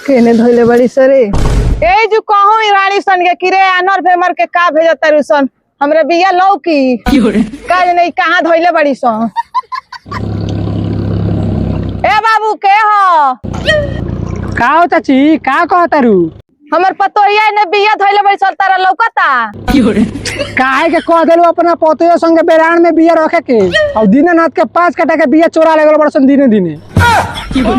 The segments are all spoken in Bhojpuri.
केने धोइले बड़ी सरे ए जो कहूं रानी सन के किरे अनर फेमर के का भेजत रुसन हमरे बिया लौकी का नहीं कहां धोइले बड़ी सन ए बाबू के हो का हो चाची का कहतारू हमर पतोहिया ने बिया धोइले बड़ी सन तारा लौकता काहे के कह देलू अपना पतोहिया संगे बेरान में बिया रखे के और दिने नाथ के 5 कटा के बिया चोरा ले गेल बड़सन दिने दिने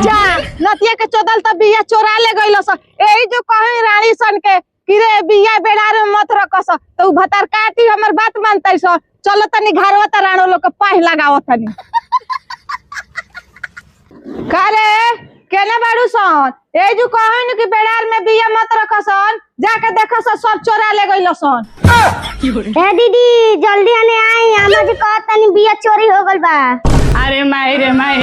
जा नतिया के चोदल त बिया चोरा ले गइल सन एही जो कहूं रानी सन के किरे बिया बेड़ार में मत रखस तो भतार काटी हमर बात मानतै स चलो तनी घरवा त राणो लोग के पाह लगाव तनी कारे केने बाड़ू सन ए जो कहूं कि बेड़ार में बिया मत रखसन जाके देखस सब चोरा ले गइल सन ए दीदी जल्दी आने आई हमरा जी कहत तनी बिया चोरी हो गइल बा। अरे माई रे माई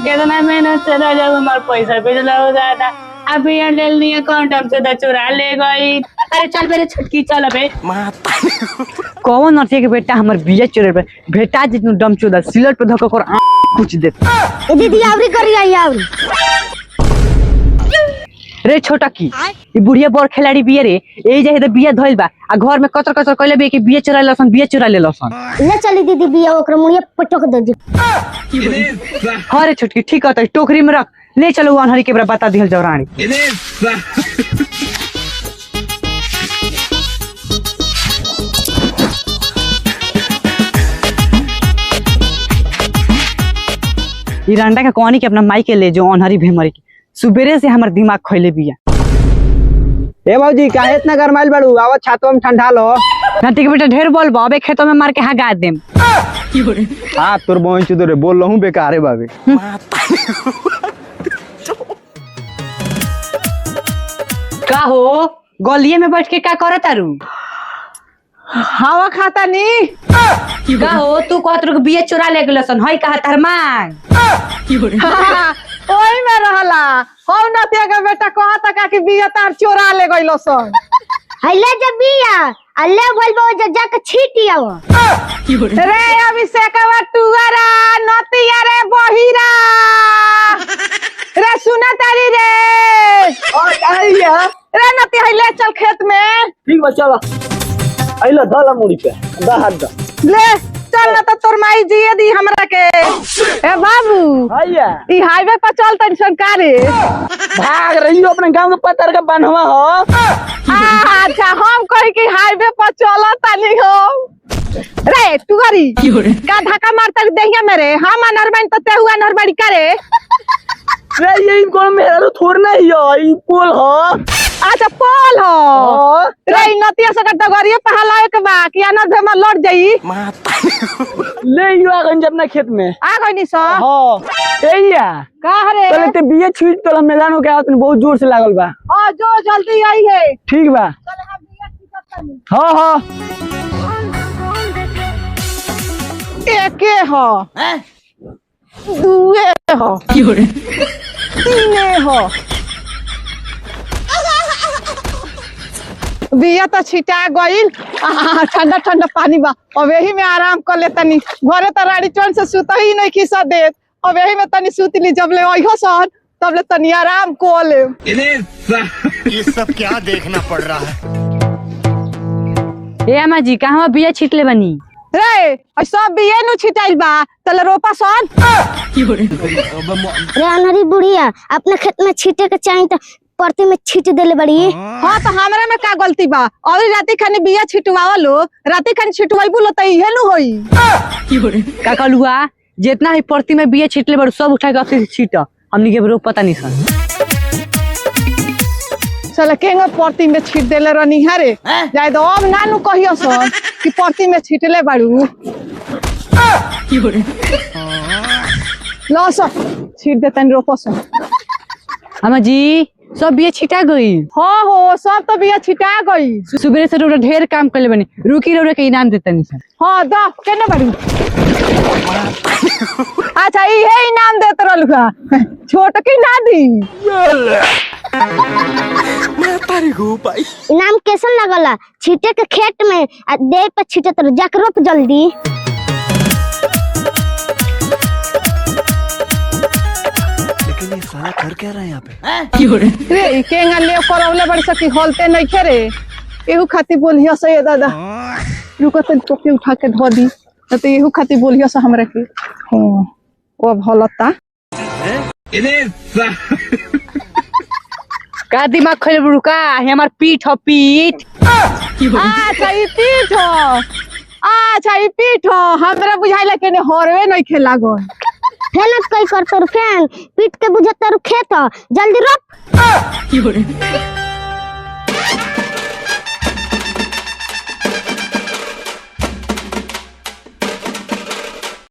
कितना मेहनत से ना जब हमारे पैसा भेजला हो जाता अभी यहाँ ले लिया अकाउंट हमसे तो चुरा ले गई। अरे चल मेरे छटकी चल अबे कौन नर्सिया के बेटा हमर बिया चोरे पे बेटा जितनु दम चोदा सिलट पे धक्का कर कुछ दे ए दीदी आवरी करी आई आवरी रे छोटा की ई बुढ़िया बड़ खिलाड़ी बिया रे ए जे बिया धइल बा आ घर में कचर कचर कइले बे कि बिया चोरा ले लसन ले चली दीदी बिया ओकरा मुड़िया पटक दे दी। हां रे छोटकी ठीक है टोकरी में रख ले चलो अनहरी के बता दिहल जवरानी ई रंडा के कहानी के अपना माई के ले जो अनहरी भेमरी की सुबेरे से हमर दिमाग खइले बिया। ए बाबूजी काहे इतना गरमाइल बाड़ू आवा छातवा में ठंडा लो नाती के बेटा ढेर बोल बाबे खेतों में मार के हगा देम हां तोर बहन चुदरे बोल रहूं बेकार है बाबे का हो गलिए में बैठ के का करत तारू हवा खाता नी का हो तू कहत रु बिया चोरा ले गेलसन हई कहा तार मांग ओई में रहला हो नतिया के बेटा कहता का कि बिया तार चोरा ले गइल सन हइले जब बिया अल्ले बोल बो जज्जा के छीटी आव रे अभिषेकवा टुगरा नतिया रे बहिरा रे सुना तारी रे ओ आइया रे नतिया हइले चल खेत में ठीक बा चला आइला धला मुड़ी पे हाथ दा ले चल ना तो तोर माई जिए दी हमरा के ए बाबू आइया ई हाईवे पर चल टेंशन का रे भाग रही हो अपने गांव के पत्थर का बनवा हो अच्छा हम कही कि हाईवे पर चल तानी हो रे टुगरी का धक्का मारता देहिया मेरे हम अनरबन तो ते हुआ अनरबड़ी करे रे ये इनको मेरा थोड़ नहीं हो ई पोल हो अच्छा पोल हो रे नतिया से डगरिया पहलाए के बा कि अनर भेमा लड़ जाई ले यो आगन अपना खेत में आ गइनी स हां एया का रे पहले ते बिया छीट तो मैदान हो गया बहुत जोर से लागल बा हां जो जल्दी आई है ठीक बा चल हम बिया छीटत तनी हां हां एके हो हैं दुए हो तीने हो बिया तो छिटा गइल ठंडा ठंडा पानी बा अब यही में आराम कर ले तनी घरे तो रानी चोन से सुत ही नहीं खिसा दे अब यही में तनी सुत ली जब ले ओइहो सन तब ले तनी आराम को ले ये सब क्या देखना पड़ रहा है। ए अम्मा जी कहवा बिया छिटले बनी रे सब बिया नु छिटाइल बा तले रोपा सन रे अनहरी बुढ़िया अपने खेत में छीटे के चाहिए तो परती में छीट देले बड़ी। हां तो हमरा में का गलती बा और राती खानी बिया छिटवावा लो राती खानी छिटवाइबू लो त इहे नु होई का कहलुआ जितना ही परती में बिया छिटले बड़ सब उठा के अथी छीट हमनी के रोप पता नहीं सन चल केंगा परती में छीट देले रहनी हरे जाय दो अब नानू कहियो सन कि परती में छिटले बाड़ू लो सब छीट देतन रोपो सन अम्मा जी सब बिया छिटा गई हाँ हो सब तो बिया छिटा गई सुबह से रोड ढेर काम कर ले बनी रुकी रोड के इनाम देता नहीं सर हाँ दा केने बाड़ू अच्छा इहे इनाम देत रहलुआ छोट की ना दी इनाम कैसन लगला छीटे के खेत में दे पे छीटे तो जाके रोप जल्दी। रे ई केंगा ले करवले बड़ी सकी होलते नहीं खे रे एहू खाती बोलियो से ये दादा रुको तन टोपी उठा के धो दी तो एहू खाती बोलियो से हमरा के हां ओ भलता का दिमाग खोले बुड़का हमार पीठ हो पीठ अच्छा ई पीठ हो अच्छा ई पीठ हो हमरा बुझाइला के ने होरवे नहीं खे लागल फेनत कई करतो फेन पीट के बुझत खेत जल्दी रोप